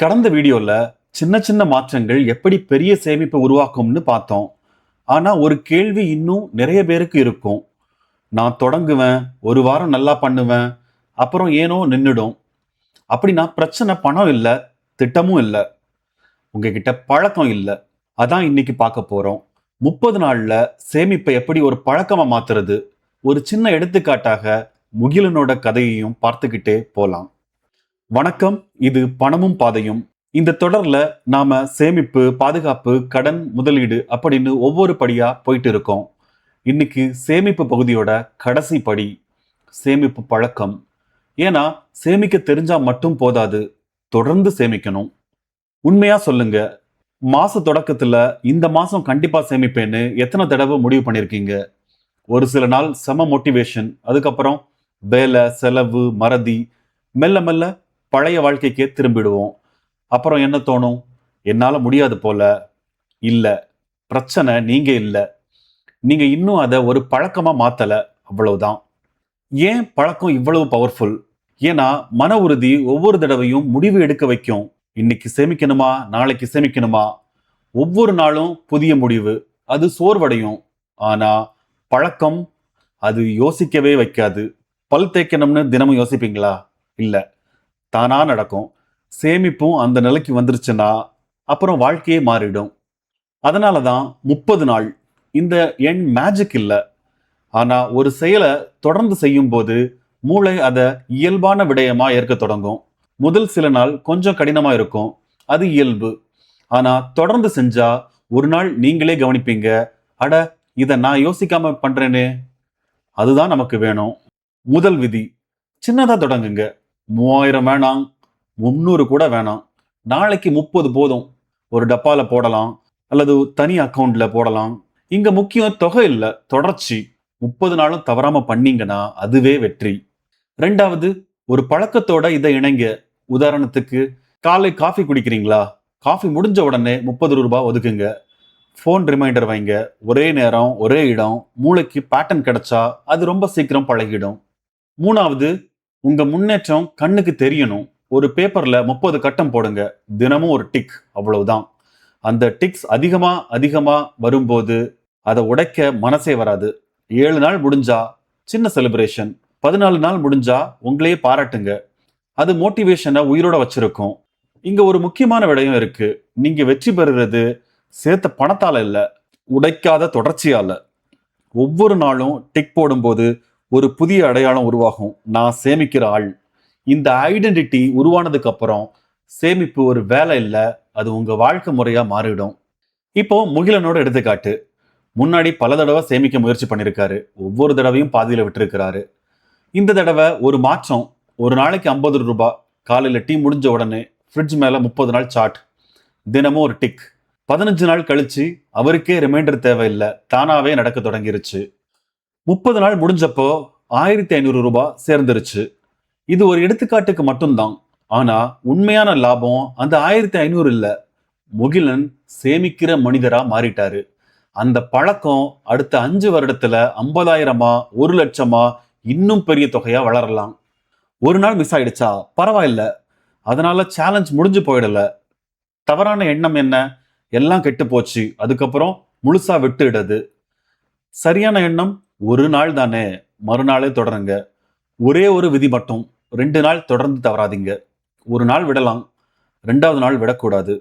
கடந்த வீடியோல சின்ன சின்ன மாற்றங்கள் எப்படி பெரிய சேமிப்பை உருவாக்கும்னு பார்த்தோம். ஆனா ஒரு கேள்வி இன்னும் நிறைய பேருக்கு இருக்கும். நான் தொடங்குவேன், ஒரு வாரம் நல்லா பண்ணுவேன், அப்புறம் ஏனோ நின்னுடும். அப்படின்னா பிரச்சனை பணம் இல்ல, திட்டமும் இல்ல, உங்ககிட்ட பழக்கம் இல்ல. அதான் இன்னைக்கு பார்க்க போறோம். 30 நாள்ல சேமிப்பை எப்படி ஒரு பழக்கமா மாத்துறது? ஒரு சின்ன எடுத்துக்காட்டாக முகிலனோட கதையையும் பார்த்துக்கிட்டே போலாம். வணக்கம். இது பணமும் பாதையும். இந்த தொடர்ல நாம சேமிப்பு, பாதுகாப்பு, கடன், முதலீடு அப்படின்னு ஒவ்வொரு படியா போயிட்டு இருக்கோம். இன்னைக்கு சேமிப்பு பகுதியோட கடைசி படி, சேமிப்பு பழக்கம். ஏன்னா சேமிக்க தெரிஞ்சா மட்டும் போதாது, தொடர்ந்து சேமிக்கணும். உண்மையா சொல்லுங்க, மாச தொடக்கத்துல இந்த மாசம் கண்டிப்பா சேமிப்பேன்னு எத்தனை தடவை முடிவு பண்ணிருக்கீங்க? ஒரு சில நாள் செம மோட்டிவேஷன், அதுக்கப்புறம் வேலை, செலவு, மறதி, மெல்ல மெல்ல பழைய வாழ்க்கைக்கே திரும்பிடுவோம். அப்புறம் என்ன தோணும்? என்னால முடியாது போல. இல்ல, பிரச்சனை நீங்க இல்ல. நீங்க இன்னும் அத ஒரு பழக்கமா மாத்தல. அவ்வளவுதான். ஏன் பழக்கம் இவ்வளவு பவர்ஃபுல்? ஏன்னா மன உறுதி ஒவ்வொரு தடவையும் முடிவு எடுக்க வைக்கும். இன்னைக்கு சேமிக்கணுமா? நாளைக்கு சேமிக்கணுமா? ஒவ்வொரு நாளும் புதிய முடிவு. அது சோர்வடையும். ஆனா பழக்கம் அது யோசிக்கவே வைக்காது. பல் தேய்க்கணும்னு தினமும் யோசிப்பீங்களா? இல்ல. தானா நடக்கும். சேமிப்பும் அந்த நிலைக்கு வந்துருச்சுன்னா அப்புறம் வாழ்க்கையே மாறிடும். அதனால தான் 30 நாள். இந்த எண் மேஜிக் இல்ல. ஆனா ஒரு செயலை தொடர்ந்து செய்யும்போது மூளை அதை இயல்பான விடயமா ஏற்க தொடங்கும். முதல் சில நாள் கொஞ்சம் கடினமா இருக்கும். அது இயல்பு. ஆனா தொடர்ந்து செஞ்சா ஒரு நாள் நீங்களே கவனிப்பீங்க. அட, இதை நான் யோசிக்காம பண்றேனே. அதுதான் நமக்கு வேணும். முதல் விதி, சின்னதா தொடங்குங்க. 3000 வேணாம், 300 கூட வேணாம். நாளைக்கு 30 போதும். ஒரு டப்பால போடலாம், அல்லது தனி அக்கவுண்ட்ல போடலாம். இங்க முக்கியம் தொகை இல்ல, தொடர்ச்சி. 30 நாளும் தவறாம பண்ணீங்கன்னா அதுவே வெற்றி. ரெண்டாவது, ஒரு பழக்கத்தோட இதை இணைங்க. உதாரணத்துக்கு, காலை காஃபி குடிக்கிறீங்களா? காஃபி முடிஞ்ச உடனே 30 ரூபாய் ஒதுக்குங்க. ஃபோன் ரிமைண்டர் வைங்க. ஒரே நேரம், ஒரே இடம். மூளைக்கு பேட்டர்ன் கிடைச்சா அது ரொம்ப சீக்கிரம் பழகிடும். மூணாவது, உங்க முன்னேற்றம் கண்ணுக்கு தெரியணும். ஒரு பேப்பர்ல 30 கட்டம் போடுங்க. தினமும் ஒரு டிக். அவ்வளவுதான். அந்த டிக்ஸ் அதிகமா அதிகமா வரும்போது அதை உடைக்க மனசே வராது. 7 நாள் முடிஞ்சா சின்ன செலிப்ரேஷன். 14 நாள் முடிஞ்சா உங்களையே பாராட்டுங்க. அது மோட்டிவேஷனை உயிரோட வச்சிருக்கும். இங்க ஒரு முக்கியமான விடயம் இருக்கு. நீங்க வெற்றி பெறுறது சேர்த்த பணத்தால இல்ல, உடைக்காத தொடர்ச்சியால. ஒவ்வொரு நாளும் டிக் போடும்போது ஒரு புதிய அடையாளம் உருவாகும். நான் சேமிக்கிற ஆள். இந்த ஐடென்டிட்டி உருவானதுக்கு அப்புறம் சேமிப்பு ஒரு வேலை இல்ல, அது உங்க வாழ்க்கை முறையா மாறிடும். இப்போ முகிலனோட எடுத்துக்காட்டு. முன்னாடி பல தடவை சேமிக்க முயற்சி பண்ணிருக்காரு. ஒவ்வொரு தடவையும் பாதியில விட்டுருக்கிறாரு. இந்த தடவை ஒரு மாற்றம். ஒரு நாளைக்கு 50 ரூபாய். காலையில டீ முடிஞ்ச உடனே ஃப்ரிட்ஜ் மேல 30 நாள் சார்ட். தினமும் ஒரு டிக். 15 நாள் கழிச்சு அவருக்கே ரிமைண்டர் தேவையில்லை, தானாவே நடக்க தொடங்கிருச்சு. 30 நாள் முடிஞ்சப்போ 1500 ரூபாய் சேர்ந்துருச்சு. இது ஒரு எடுத்துக்காட்டுக்கு மட்டும்தான். ஆனா உண்மையான லாபம் அந்த 1500 இல்ல. முகிலன் சேமிக்கிற மனிதரா மாறிட்டாரு. அந்த பழக்கம் அடுத்த 5 வருடத்துல 50,000-ஆ, 1,00,000-ஆ, இன்னும் பெரிய தொகையா வளரலாம். ஒரு நாள் மிஸ் ஆயிடுச்சா பரவாயில்ல, அதனால சேலஞ்ச் முடிஞ்சு போயிடல. தவறான எண்ணம் என்ன? எல்லாம் கெட்டு போச்சு, அதுக்கப்புறம் முழுசா விட்டுடுது. சரியான எண்ணம், ஒரு நாள் தானே, மறுநாளே தொடருங்க. ஒரே ஒரு விதி மட்டும், 2 நாள் தொடர்ந்து தவறாதீங்க. ஒரு நாள் விடலாம், 2வது நாள் விடக்கூடாது.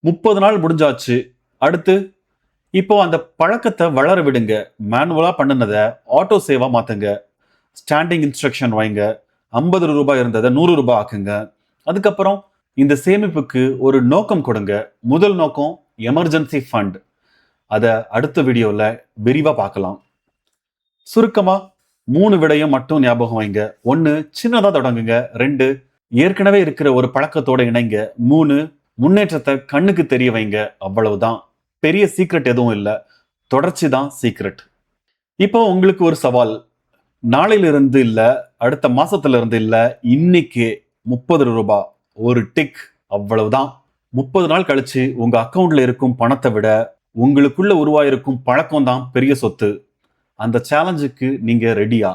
30 நாள் முடிஞ்சாச்சு. அடுத்து, இப்போ அந்த பழக்கத்தை வளர விடுங்க. மேனுவலா பண்ணுனதை ஆட்டோ சேவா மாத்துங்க. ஸ்டாண்டிங் இன்ஸ்ட்ரக்ஷன் வைங்க. 50 ரூபாய் இருந்ததை 100 ரூபாய் ஆக்குங்க. அதுக்கப்புறம் இந்த சேமிப்புக்கு ஒரு நோக்கம் கொடுங்க. முதல் நோக்கம் எமர்ஜென்சி ஃபண்ட். அதை அடுத்த வீடியோல விரிவா பார்க்கலாம். சுருக்கமா 3 விடயம் மட்டும் ஞாபகம் வைங்க. 1, சின்னதா தொடங்குங்க. 2, ஏற்கனவே இருக்கிற ஒரு பழக்கத்தோட இணைங்க. 3, முன்னேற்றத்தை கண்ணுக்கு தெரிய வைங்க. அவ்வளவுதான். பெரிய சீக்ரெட் எதுவும் இல்ல, தொடர்ச்சி தான் சீக்ரெட். இப்போ உங்களுக்கு ஒரு சவால். நாளையிலிருந்து இல்ல, அடுத்த மாசத்துல இருந்து இல்ல, இன்னைக்கு 30 ரூபாய் ஒரு டிக். அவ்வளவுதான். 30 நாள் கழிச்சு உங்க அக்கவுண்ட்ல இருக்கும் பணத்தை விட உங்களுக்குள்ள உருவாயிருக்கும் பழக்கம் தான் பெரிய சொத்து. அந்த சேலஞ்சுக்கு நீங்க ரெடியா?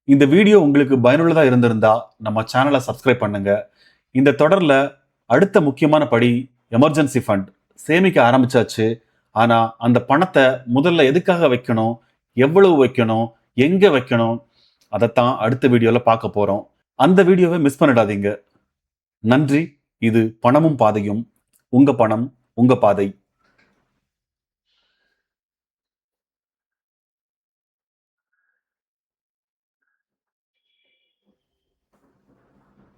இந்த வீடியோ உங்களுக்கு பயனுள்ளதா இருந்திருந்தா நம்ம சேனலை சப்ஸ்கிரைப் பண்ணுங்க. இந்த தொடர்ல அடுத்த முக்கியமான படி எமர்ஜென்சி ஃபண்ட். சேமிக்க ஆரம்பிச்சாச்சு. ஆனா அந்த பணத்தை முதல்ல எதுக்காக வைக்கணும், எவ்வளவு வைக்கணும், எங்க வைக்கணும், அதைத்தான் அடுத்த வீடியோல பார்க்க போறோம். அந்த வீடியோவை மிஸ் பண்ணிடாதீங்க. நன்றி. இது பணமும் பாதையும். உங்க பணம், உங்க பாதை.